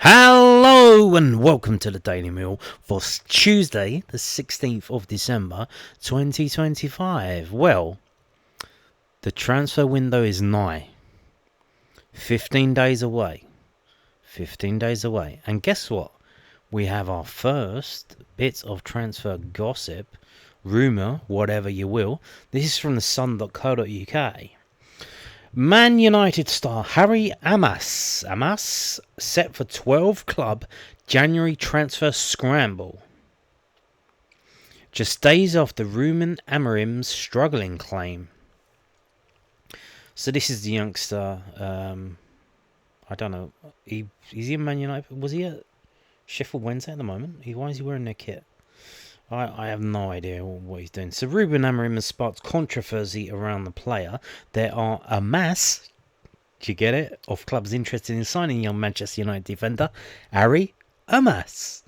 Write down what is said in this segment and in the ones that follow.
Hello and welcome to the Daily Meal for Tuesday, the 16th of December 2025. Well, the transfer window is nigh. 15 days away. 15 days away. And guess what? We have our first bit of transfer gossip, rumour, whatever you will. This is from the sun.co.uk. Man United star Harry Amass set for 12 club January transfer scramble. Just days after Ruben Amorim's struggling claim. So this is the youngster. I don't know. Is he in Man United? Was he at Sheffield Wednesday at the moment? Why is he wearing their kit? I have no idea what he's doing. So Ruben Amorim has sparked controversy around the player. There are a mass, do you get it, of clubs interested in signing young Manchester United defender Harry Amass.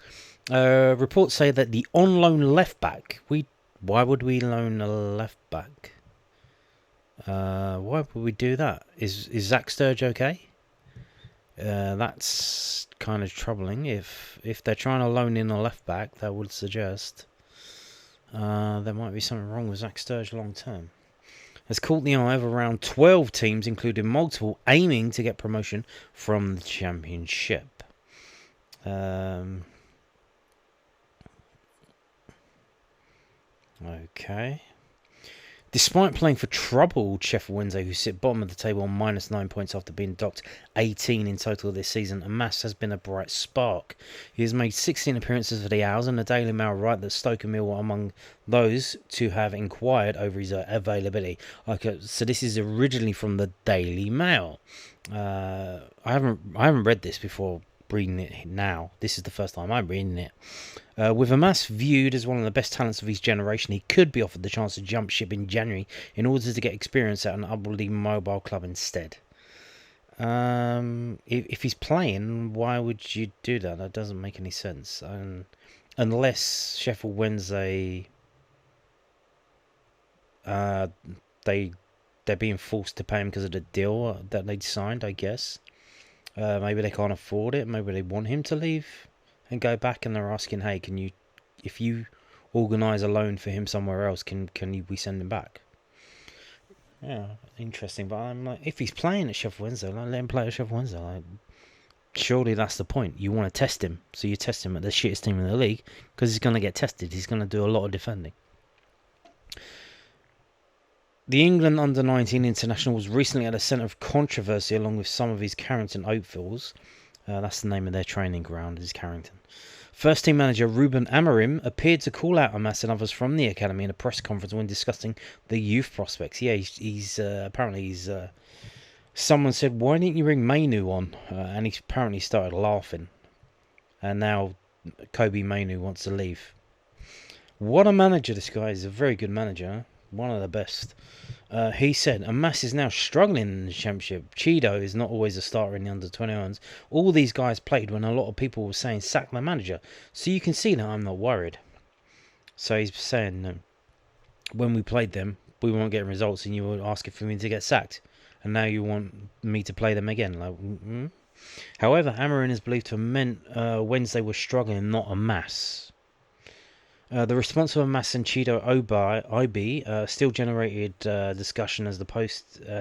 Reports say that the on-loan left-back... Why would we loan a left-back? Why would we do that? Is Zach Sturge okay? That's kind of troubling. If they're trying to loan in a left-back, that would suggest there might be something wrong with Zach Sturge long-term. Has caught the eye of around 12 teams, including multiple, aiming to get promotion from the Championship. Okay. Despite playing for troubled Sheffield Wednesday, who sit bottom of the table on -9 points after being docked 18 in total this season, Amass has been a bright spark. He has made 16 appearances for the Owls, and the Daily Mail write that Stoke and Millwall are among those to have inquired over his availability. Okay, so this is originally from the Daily Mail. I haven't read this before reading it now. This is the first time I'm reading it. With Amass viewed as one of the best talents of his generation, he could be offered the chance to jump ship in January in order to get experience at an upwardly mobile club instead. If he's playing, why would you do that? That doesn't make any sense. Unless Sheffield Wednesday, they're being forced to pay him because of the deal that they'd signed, I guess. Maybe they can't afford it. Maybe they want him to leave and go back, and they're asking, hey, if you organise a loan for him somewhere else, can we send him back? Yeah, interesting. But I'm like, if he's playing at Sheffield Wednesday, let him play at Sheffield Wednesday. Surely that's the point. You want to test him, so you test him at the shittest team in the league because he's going to get tested. He's going to do a lot of defending. The England under-19 international was recently at the centre of controversy along with some of his Carrington Oakvilles. That's the name of their training ground, is Carrington. First team manager Ruben Amorim appeared to call out Amass and others from the academy in a press conference when discussing the youth prospects. Yeah, he's someone said, why didn't you bring Mainu on? And he apparently started laughing. And now Kobe Mainu wants to leave. What a manager this guy is. A very good manager. One of the best. He said, Amass is now struggling in the Championship. Cheeto is not always a starter in the under-21s. All these guys played when a lot of people were saying sack the manager. So you can see that I'm not worried. So he's saying, when we played them, we weren't getting results and you were asking for me to get sacked. And now you want me to play them again. However, Amorim is believed to have meant Wednesday was struggling, not Amass. The response of Amass and Cheeto Obi still generated discussion as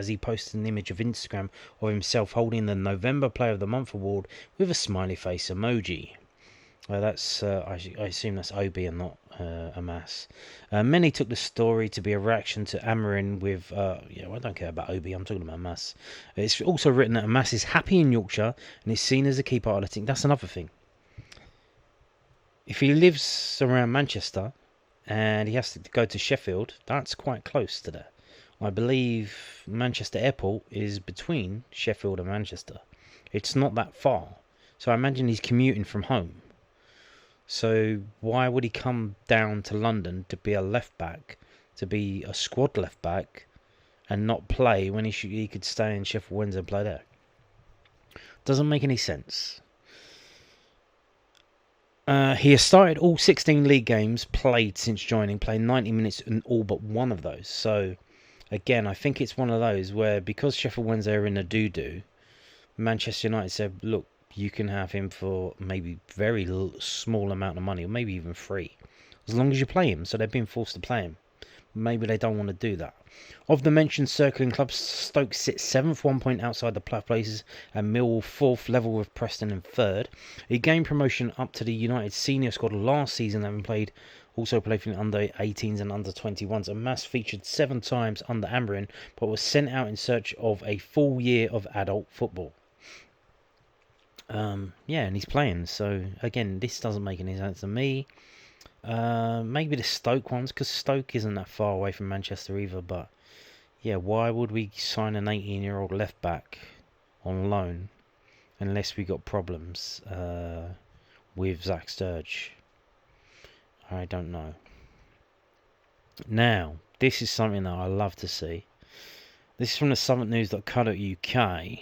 he posted an image of Instagram of himself holding the November Player of the Month award with a smiley face emoji. That's I assume that's Obi and not Amass. Many took the story to be a reaction to Amorim with I don't care about Obi, I'm talking about Amass. It's also written that Amass is happy in Yorkshire and is seen as a key part of the team. That's another thing. If he lives around Manchester and he has to go to Sheffield, that's quite close to there. I believe Manchester Airport is between Sheffield and Manchester. It's not that far. So I imagine he's commuting from home. So why would he come down to London to be a left back, to be a squad left back, and not play when he could stay in Sheffield Wednesday and play there? Doesn't make any sense. He has started all 16 league games played since joining, playing 90 minutes in all but one of those. So, again, I think it's one of those where because Sheffield Wednesday are in a doo-doo, Manchester United said, look, you can have him for maybe very small amount of money, or maybe even free, as long as you play him. So they're being forced to play him. Maybe they don't want to do that. Of the mentioned circling clubs, Stoke sits 7th, 1 point outside the places, and Millwall 4th, level with Preston in 3rd. He gained promotion up to the United senior squad last season, having also played for the under 18s and under 21s. Amass featured 7 times under Amberin, but was sent out in search of a full year of adult football. Yeah, and he's playing. So again, this doesn't make any sense to me. Maybe the Stoke ones, because Stoke isn't that far away from Manchester either. But yeah, why would we sign an 18-year-old left back on loan unless we got problems with Zach Sturge? I don't know. Now, this is something that I love to see. This is from the SummitNews.co.uk.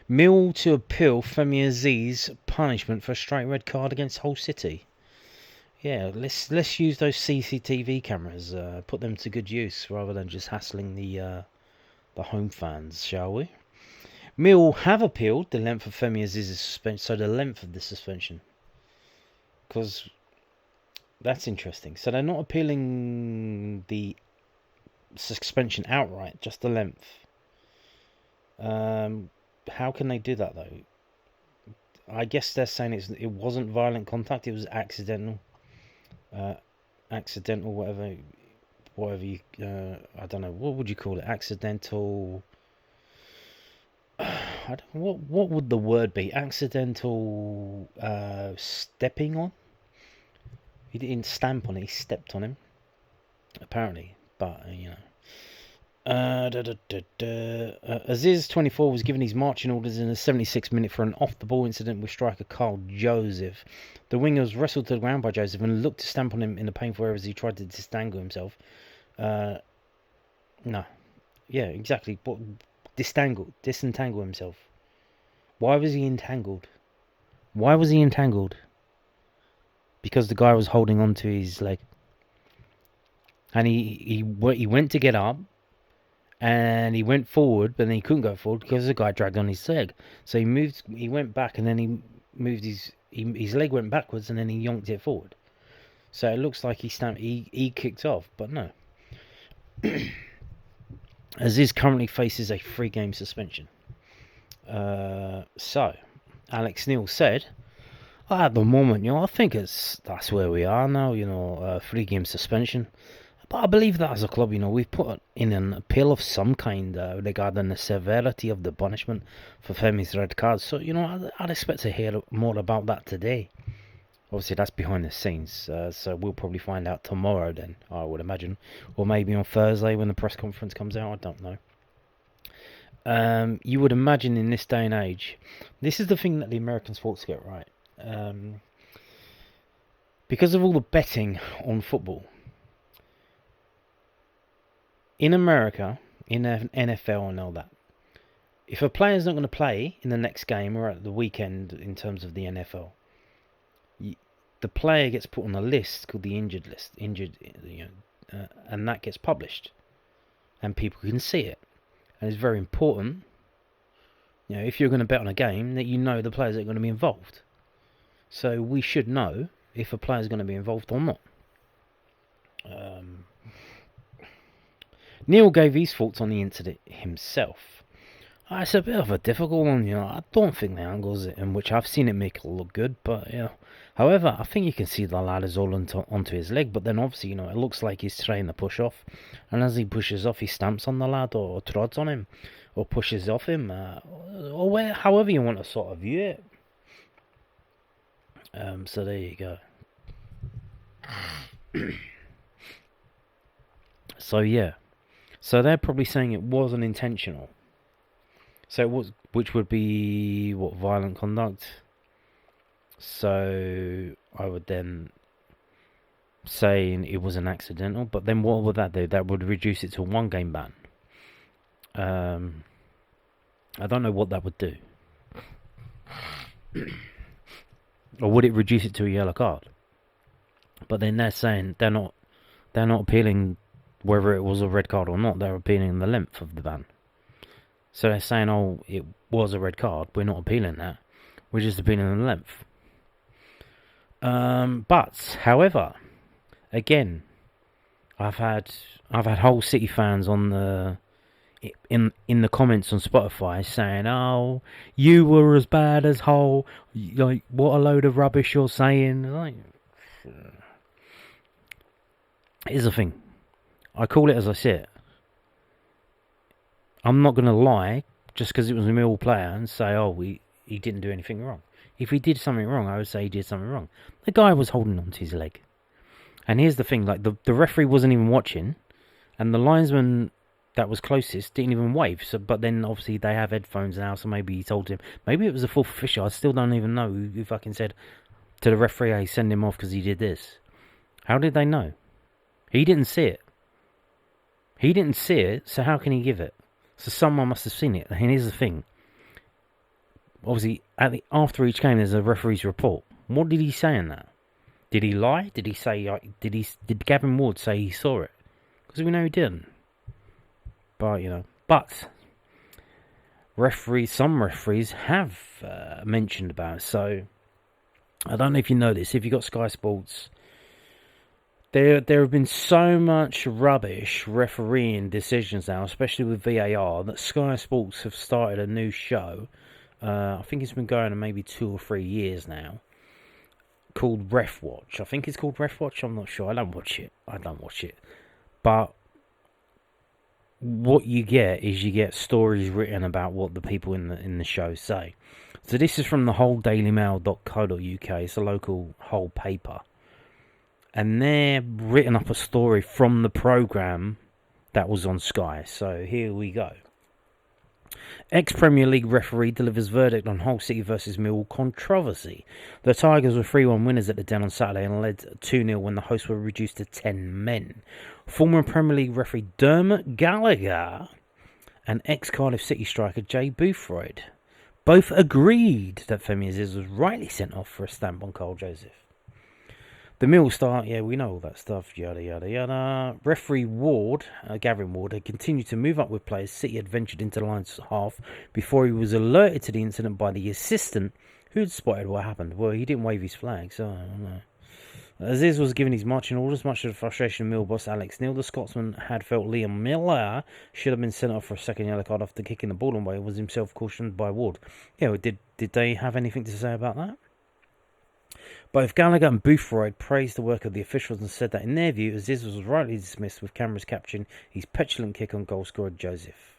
Mill to appeal Femi Aziz's punishment for a straight red card against Hull City. Yeah, let's use those CCTV cameras, put them to good use rather than just hassling the home fans, shall we? Mill have appealed the length of Femi Aziz's suspension, so the length of the suspension, because that's interesting. So they're not appealing the suspension outright, just the length. How can they do that though? I guess they're saying it wasn't violent contact; it was accidental. Accidental, whatever you, I don't know, what would you call it? Accidental. What would the word be? Accidental stepping on. He didn't stamp on it; he stepped on him. Apparently, but you know. Aziz, 24, was given his marching orders in the 76th minute for an off-the-ball incident with striker Carl Joseph. The winger was wrestled to the ground by Joseph and looked to stamp on him in the painful area as he tried to disentangle himself. No. Yeah, exactly. But disentangle himself. Why was he entangled? Because the guy was holding on to his leg. And he went to get up. And he went forward, but then he couldn't go forward because the guy dragged on his leg. So he went back, and then he moved his leg went backwards, and then he yonked it forward. So it looks like he kicked off, but no. Aziz currently faces a 3-game suspension. So Alex Neil said, at the moment, I think that's where we are now. 3-game suspension. But I believe that as a club, we've put in an appeal of some kind regarding the severity of the punishment for Femi's red card. So, I'd expect to hear more about that today. Obviously, that's behind the scenes. So we'll probably find out tomorrow then, I would imagine. Or maybe on Thursday when the press conference comes out. I don't know. You would imagine in this day and age, this is the thing that the American sports get right. Because of all the betting on football, in America, in the NFL and all that, if a player's not going to play in the next game or at the weekend in terms of the NFL, the player gets put on a list called the injured list, and that gets published, and people can see it, and it's very important. If you're going to bet on a game, that the players that are going to be involved. So we should know if a player's going to be involved or not. Neil gave his thoughts on the incident himself. It's a bit of a difficult one, I don't think the angles in which I've seen it make it look good, but however, I think you can see the lad is all onto his leg, but then obviously, it looks like he's trying to push off, and as he pushes off, he stamps on the lad, or trods on him, or pushes off him, or however you want to sort of view it. So there you go. So yeah. So they're probably saying it wasn't intentional. So it was, which would be violent conduct. So I would then say it was an accidental. But then what would that do? That would reduce it to a 1-game ban. I don't know what that would do. Or would it reduce it to a yellow card? But then they're saying they're not appealing whether it was a red card or not. They're appealing the length of the ban. So they're saying, it was a red card. We're not appealing that. We're just opinion on length. But however, again, I've had Hull City fans on the in the comments on Spotify saying, "Oh, you were as bad as Hull. Like, what a load of rubbish you're saying." Like, here's the thing. I call it as I see it. I'm not going to lie just because it was a Millwall player and say, "Oh, he didn't do anything wrong." If he did something wrong, I would say he did something wrong. The guy was holding on to his leg. And here's the thing, like the referee wasn't even watching, and the linesman that was closest didn't even wave. So, but then obviously they have headphones now, so maybe he told him. Maybe it was a fourth official. I still don't even know who fucking said to the referee, "Hey, send him off because he did this." How did they know? He didn't see it. He didn't see it, so how can he give it? So someone must have seen it. And here's the thing. Obviously, after each game, there's a referee's report. What did he say in that? Did he lie? Did he say? Did Gavin Ward say he saw it? Because we know he didn't. But some referees have mentioned about it. So I don't know if you know this. If you got Sky Sports, there have been so much rubbish refereeing decisions now, especially with VAR, that Sky Sports have started a new show. I think it's been going on maybe 2 or 3 years now, called Ref Watch. I think it's called Ref Watch. I'm not sure. I don't watch it. But what you get is you get stories written about what the people in the show say. So this is from the wholedailymail.co.uk. It's a local Hull paper. And they're written up a story from the programme that was on Sky. So here we go. Ex-Premier League referee delivers verdict on Hull City versus Millwall controversy. The Tigers were 3-1 winners at the Den on Saturday and led 2-0 when the hosts were reduced to 10 men. Former Premier League referee Dermot Gallagher and ex-Cardiff City striker Jay Boothroyd both agreed that Femi was rightly sent off for a stamp on Carl Joseph. The Mill start, yeah, we know all that stuff, yada, yada, yada. Referee Ward, Gavin Ward, had continued to move up with players. City had ventured into the line's half before he was alerted to the incident by the assistant who had spotted what happened. Well, he didn't wave his flag, so I don't know. Aziz was given his marching orders, much to the frustration of Mill boss Alex Neil. The Scotsman had felt Liam Miller should have been sent off for a second yellow card after kicking the ball away. Was himself cautioned by Ward. Yeah, did they have anything to say about that? Both Gallagher and Boothroyd praised the work of the officials and said that in their view, Aziz was rightly dismissed with cameras capturing his petulant kick on goal scorer Joseph.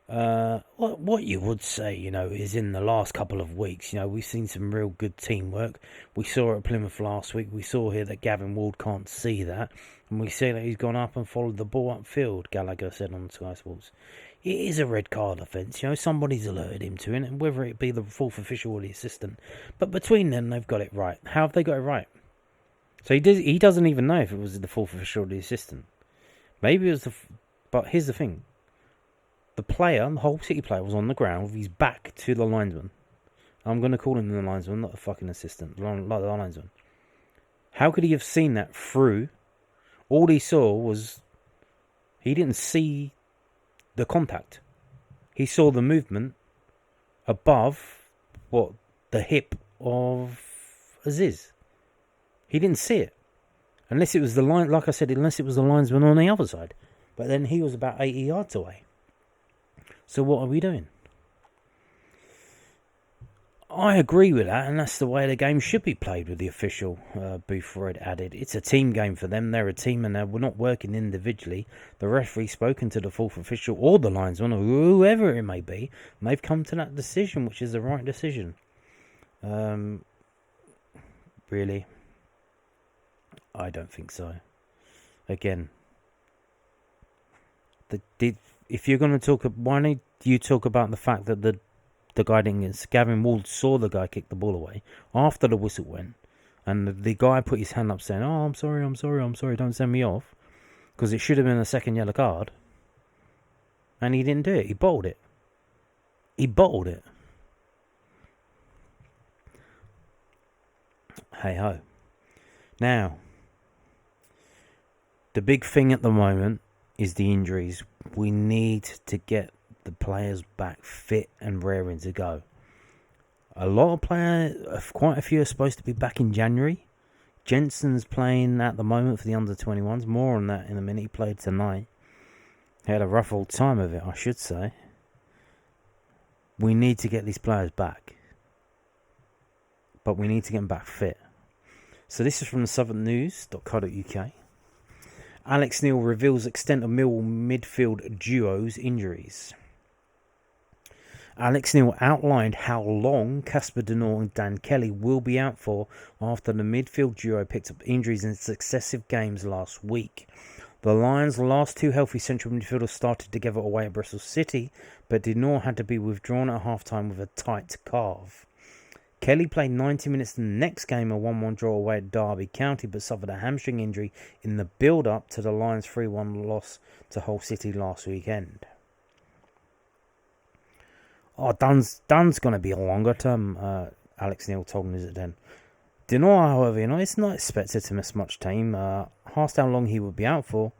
What you would say, is in the last couple of weeks, we've seen some real good teamwork. We saw it at Plymouth last week. We saw here that Gavin Ward can't see that. And we see that he's gone up and followed the ball upfield, Gallagher said on Sky Sports. It is a red card offence, somebody's alerted him to it, and whether it be the fourth official or the assistant. But between them, they've got it right. How have they got it right? So he doesn't even know if it was the fourth official or the assistant. Maybe it was but here's the thing. The Hull City player, was on the ground with his back to the linesman. I'm going to call him the linesman, not the fucking assistant. Like the linesman. How could he have seen that through? All he saw was... He didn't see the contact. He saw the movement above the hip of Aziz. He didn't see it. Unless it was the line, like I said, unless it was the linesman on the other side. But then he was about 80 yards away. So what are we doing? I agree with that, and that's the way the game should be played with the official, Boothroyd added. It's a team game for them. They're a team and we're not working individually. The referee's spoken to the fourth official or the linesman or whoever it may be, and they've come to that decision, which is the right decision. Really? I don't think so. Again, if you're going to talk, why don't you talk about the fact that the guy didn't... Gavin Ward saw the guy kick the ball away after the whistle went, and the guy put his hand up saying, "Oh, I'm sorry, don't send me off," because it should have been a second yellow card, and he didn't do it. He bottled it. Hey ho. Now, the big thing at the moment is the injuries. We need to get the players back fit and raring to go. A lot of players, quite a few are supposed to be back in January. Jensen's playing at the moment for the under-21s. More on that in a minute. He played tonight. He had a rough old time of it, I should say. We need to get these players back. But we need to get them back fit. So this is from the southernnews.co.uk. Alex Neil reveals extent of Millwall midfield duo's injuries. Alex Neil outlined how long Casper Denor and Dan Kelly will be out for after the midfield duo picked up injuries in successive games last week. The Lions' last two healthy central midfielders started together away at Bristol City, but Denor had to be withdrawn at half-time with a tight calf. Kelly played 90 minutes in the next game, a 1-1 draw away at Derby County, but suffered a hamstring injury in the build-up to the Lions' 3-1 loss to Hull City last weekend. Oh, Dan's going to be a longer term, Alex Neil told News at 10. Denor, however, it's not expected to miss much time. Asked how long he would be out for,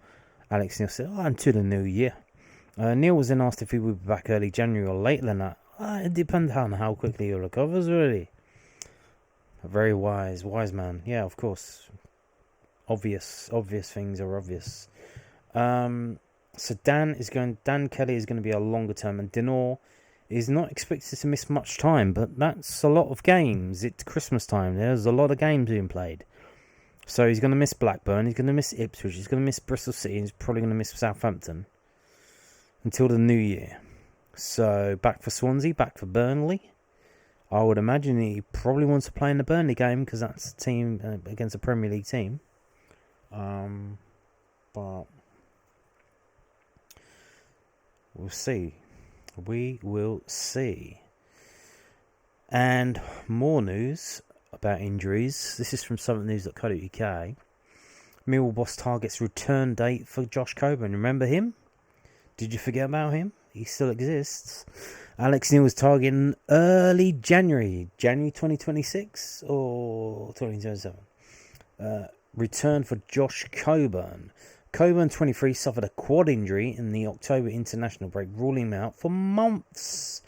Alex Neil said, until the new year. Neil was then asked if he would be back early January or later than that. It depends on how quickly he recovers, really. A very wise man. Yeah, of course. Obvious things are obvious. So Dan Kelly is going to be a longer term, and Denor is not expected to miss much time, but that's a lot of games. It's Christmas time. There's a lot of games being played. So he's going to miss Blackburn, he's going to miss Ipswich, he's going to miss Bristol City, and he's probably going to miss Southampton until the new year. So back for Swansea, back for Burnley. I would imagine he probably wants to play in the Burnley game because that's a team against a Premier League team. But we'll see. We will see. And more news about injuries. This is from southernnews.co.uk. Millwall boss targets return date for Josh Coburn. Remember him? Did you forget about him? He still exists. Alex Neil was targeting early January 2026 or 2027. Return for Josh Coburn. Coburn, 23, suffered a quad injury in the October international break, ruling him out for months.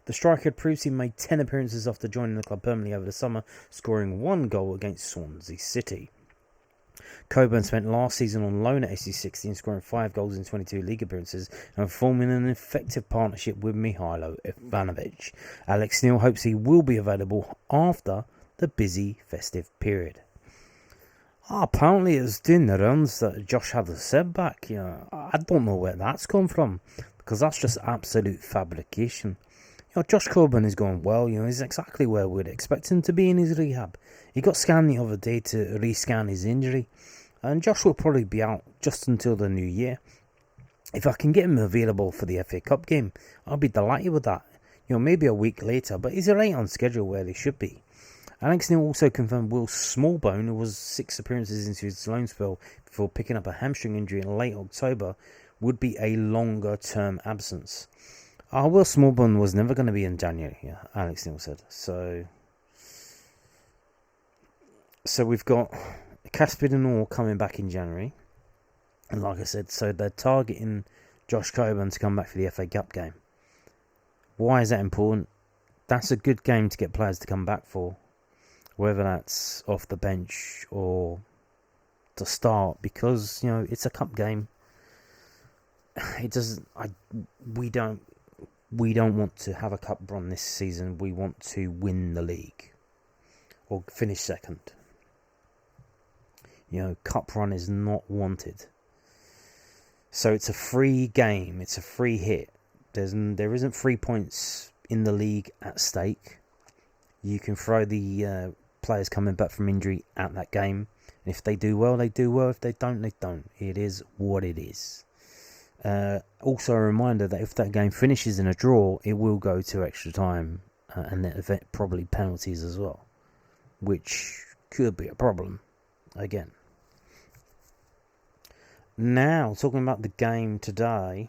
The striker had previously made 10 appearances after joining the club permanently over the summer, scoring 1 goal against Swansea City. Coburn spent last season on loan at SC16, scoring 5 goals in 22 league appearances and forming an effective partnership with Mihailo Ivanovic. Alex Neil hopes he will be available after the busy festive period. Apparently it's doing the runs that Josh had a setback. I don't know where that's come from, because that's just absolute fabrication. Josh Coburn is going well. He's exactly where we'd expect him to be in his rehab. He got scanned the other day to rescan his injury, and Josh will probably be out just until the new year. If I can get him available for the FA Cup game, I'll be delighted with that. Maybe a week later, but he's right on schedule where he should be. Alex Neil also confirmed Will Smallbone, who was 6 appearances into his loan spell before picking up a hamstring injury in late October, would be a longer term absence. Will Smallbone was never going to be in January, Alex Neil said. So we've got Casper Denor coming back in January. And like I said, so they're targeting Josh Coburn to come back for the FA Cup game. Why is that important? That's a good game to get players to come back for. Whether that's off the bench or to start, because it's a cup game. We don't want to have a cup run this season. We want to win the league or finish second. Cup run is not wanted. So it's a free game. It's a free hit. There isn't 3 points in the league at stake. You can throw the players coming back from injury at that game. And if they do well, they do well. If they don't, they don't. It is what it is. Also a reminder that if that game finishes in a draw, it will go to extra time and probably penalties as well, which could be a problem again. Now, talking about the game today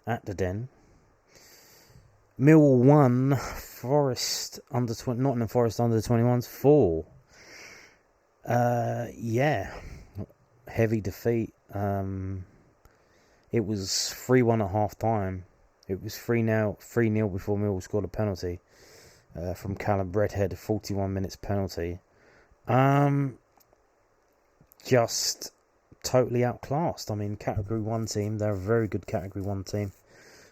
at the Den. Millwall 1, Nottingham Forest under 21s 4. Heavy defeat. It was 3-1 at half time. It was 3-0 before Millwall scored a penalty. from Callum Redhead, 41 minutes penalty. Just totally outclassed. I mean, Category 1 team, they're a very good Category 1 team.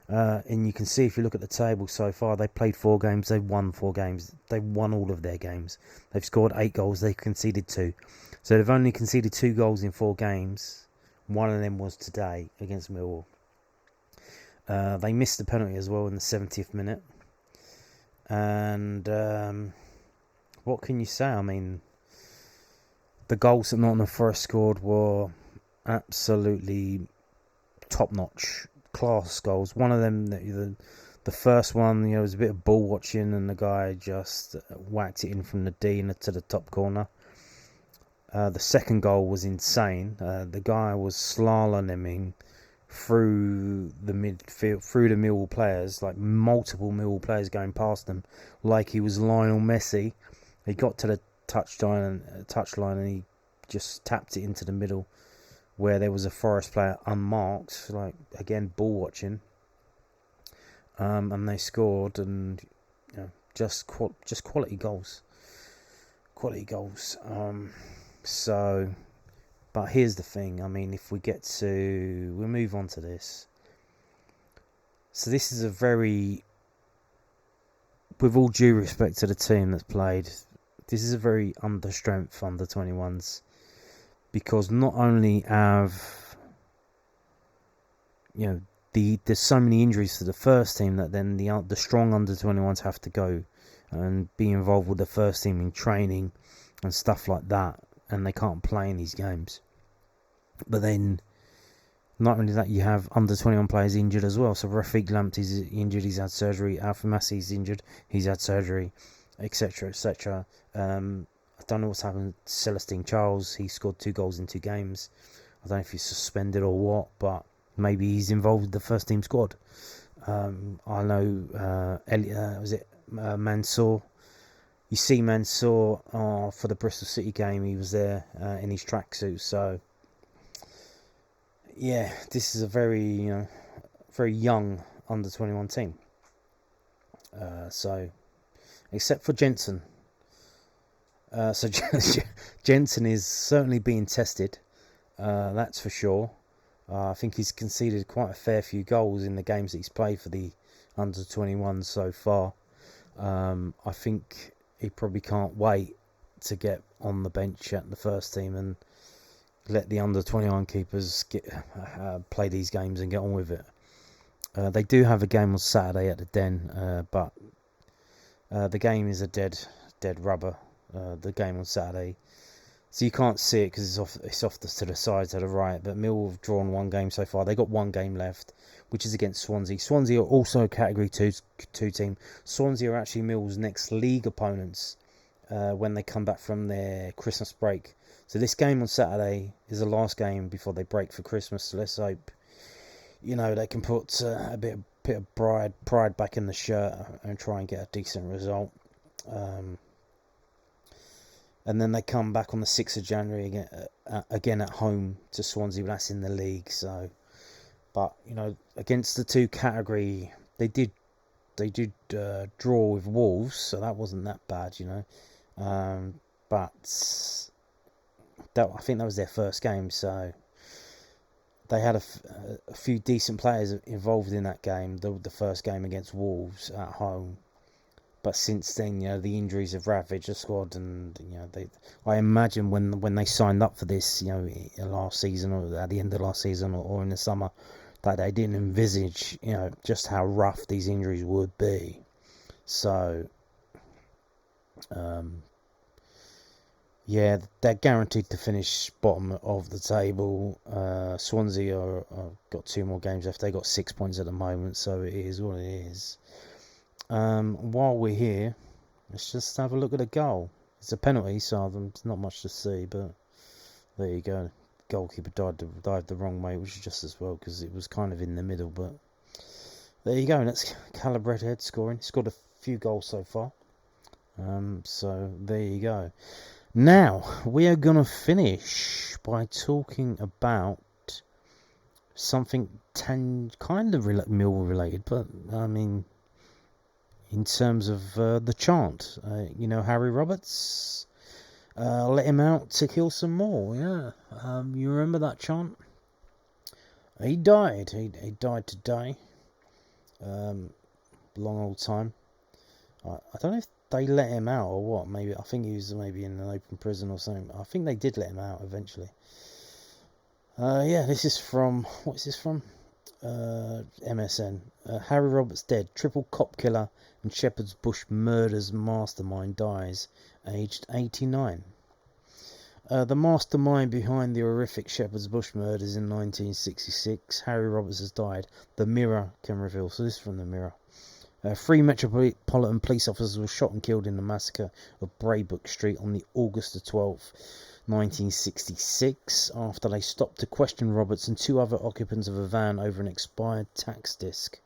And you can see if you look at the table so far, they played 4 games, they've won 4 games. They've won all of their games. They've scored 8 goals, they've conceded 2. So they've only conceded 2 goals in 4 games. One of them was today against Millwall. They missed the penalty as well in the 70th minute. And what can you say? I mean, the goals that Nottingham Forest scored were absolutely top-notch, class goals. One of them, the first one, was a bit of ball watching, and the guy just whacked it in from the D to the top corner. The second goal was insane. The guy was slaloming through the midfield, through the Millwall players, like multiple Millwall players going past them, like he was Lionel Messi. He got to the touchline and he just tapped it into the middle, where there was a Forest player unmarked, like again ball watching, and they scored, and just quality goals. So, but here's the thing. I mean, if we'll move on to this. So this is a very, with all due respect to the team that's played, this is a very under-strength under-21s, because not only have, there's so many injuries to the first team that then the strong under-21s have to go and be involved with the first team in training and stuff like that, and they can't play in these games. But then, not only that, you have under-21 players injured as well. So Rafiq Lamptey's injured, he's had surgery. Amass injured, he's had surgery, etc., etc. I don't know what's happened to Celestine Charles. He scored 2 goals in 2 games. I don't know if he's suspended or what, but maybe he's involved with the first team squad. I know Mansour. You see Mansour for the Bristol City game. He was there in his tracksuit. So yeah, this is a very very young under-21 team. So except for Jensen. So Jensen is certainly being tested. That's for sure. I think he's conceded quite a fair few goals in the games that he's played for the under-21s so far. I think he probably can't wait to get on the bench at the first team and let the under-21 keepers play these games and get on with it. They do have a game on Saturday at the Den, but the game is a dead rubber. The game on Saturday, so you can't see it because it's off to the side, to the right. But Millwall have drawn 1 game so far. They got 1 game left, which is against Swansea. Swansea are also a Category 2 team. Swansea are actually Millwall's next league opponents when they come back from their Christmas break. So this game on Saturday is the last game before they break for Christmas. So let's hope they can put a bit of pride back in the shirt and try and get a decent result. And then they come back on the 6th of January again at home to Swansea, but that's in the league. So, but against the 2 category, they did draw with Wolves, so that wasn't that bad, But I think that was their first game, so they had a few decent players involved in that game, the first game against Wolves at home. But since then, the injuries have ravaged the squad, and I imagine when they signed up for this, last season or at the end of last season or in the summer, that they didn't envisage, just how rough these injuries would be. So, yeah, they're guaranteed to finish bottom of the table. Swansea are got 2 more games left. They got 6 points at the moment, so it is what it is. While we're here, let's just have a look at the goal. It's a penalty, so there's not much to see, but there you go. Goalkeeper dived the wrong way, which is just as well because it was kind of in the middle. But there you go. And that's Callum Redhead scoring. He's scored a few goals so far. So there you go. Now we are gonna finish by talking about something kind of Millwall related, but I mean, in terms of the chant. Harry Roberts, let him out to kill some more. Yeah, you remember that chant? He died. He died today. Long old time. I don't know if they let him out or what. Maybe I think he was maybe in an open prison or something. I think they did let him out eventually. This is from, what is this from? MSN. Harry Roberts dead. Triple cop killer and Shepherd's Bush murders mastermind dies, aged 89. The mastermind behind the horrific Shepherd's Bush murders in 1966, Harry Roberts, has died. The Mirror can reveal. So this is from the Mirror. 3 Metropolitan police officers were shot and killed in the massacre of Braybrook Street on the August the 12th, 1966, after they stopped to question Roberts and 2 other occupants of a van over an expired tax disc.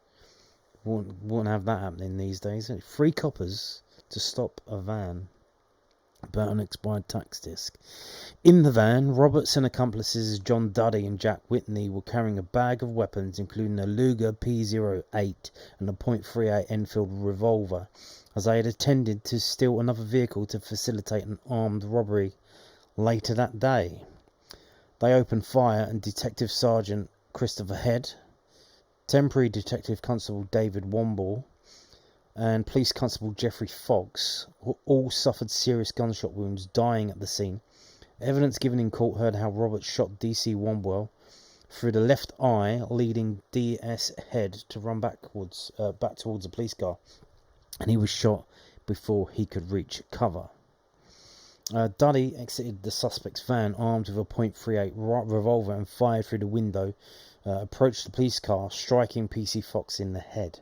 Wouldn't have that happening these days. 3 coppers to stop a van about an expired tax disc. In the van, Roberts and accomplices John Duddy and Jack Whitney were carrying a bag of weapons, including a Luger P08 and a .38 Enfield revolver, as they had intended to steal another vehicle to facilitate an armed robbery later that day. They opened fire, and Detective Sergeant Christopher Head, Temporary Detective Constable David Womble, and Police Constable Geoffrey Fox all suffered serious gunshot wounds, dying at the scene. Evidence given in court heard how Roberts shot DC Wombwell through the left eye, leading DS Head to run back towards a police car, and he was shot before he could reach cover. Duddy exited the suspect's van armed with a .38 revolver and fired through the window, approached the police car, striking PC Fox in the head.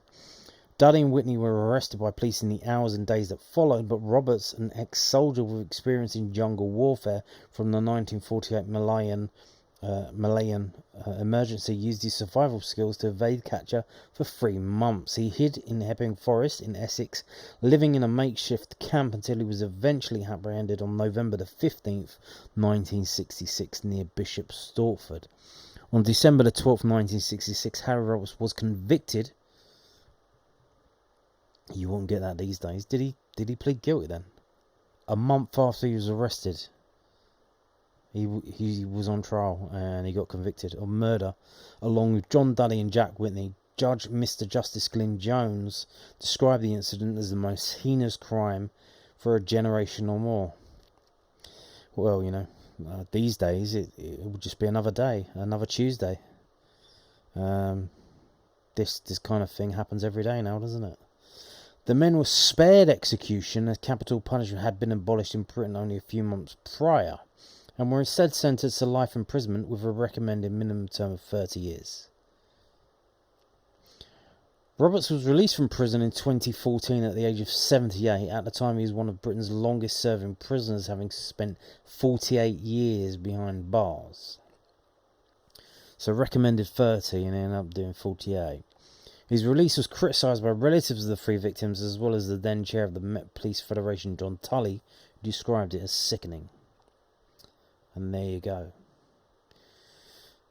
Duddy and Whitney were arrested by police in the hours and days that followed, but Roberts, an ex-soldier with experience in jungle warfare from the 1948 Malayan emergency, used his survival skills to evade capture for 3 months. He hid in Epping Forest in Essex, living in a makeshift camp until he was eventually apprehended on November the 15th, 1966, near Bishop Stortford. On December the 12th, 1966, Harry Roberts was convicted. You won't get that these days. Did he plead guilty then? A month after he was arrested, he was on trial and he got convicted of murder, along with John Duddy and Jack Whitney. Judge Mr. Justice Glyn Jones described the incident as the most heinous crime for a generation or more. Well, these days it would just be another day, another Tuesday. This kind of thing happens every day now, doesn't it? The men were spared execution, as capital punishment had been abolished in Britain only a few months prior, and were instead sentenced to life imprisonment with a recommended minimum term of 30 years. Roberts was released from prison in 2014 at the age of 78. At the time, he was one of Britain's longest serving prisoners, having spent 48 years behind bars. So recommended 30 and he ended up doing 48. His release was criticised by relatives of the 3 victims, as well as the then chair of the Met Police Federation, John Tully, who described it as sickening. And there you go.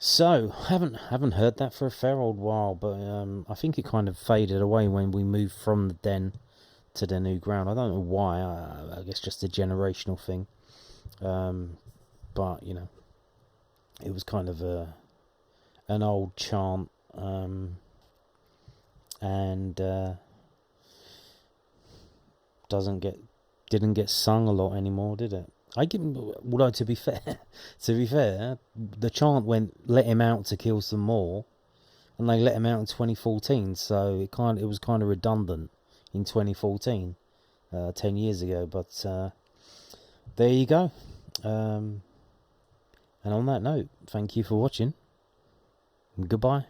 So, haven't heard that for a fair old while, but I think it kind of faded away when we moved from the den to the new ground. I don't know why. I guess just a generational thing. But it was kind of an old chant. And didn't get sung a lot anymore, did it? Although to be fair, the chant went "Let him out to kill some more," and they let him out in 2014. So it was kind of redundant in 2014, 10 years ago. But there you go. And on that note, thank you for watching. Goodbye.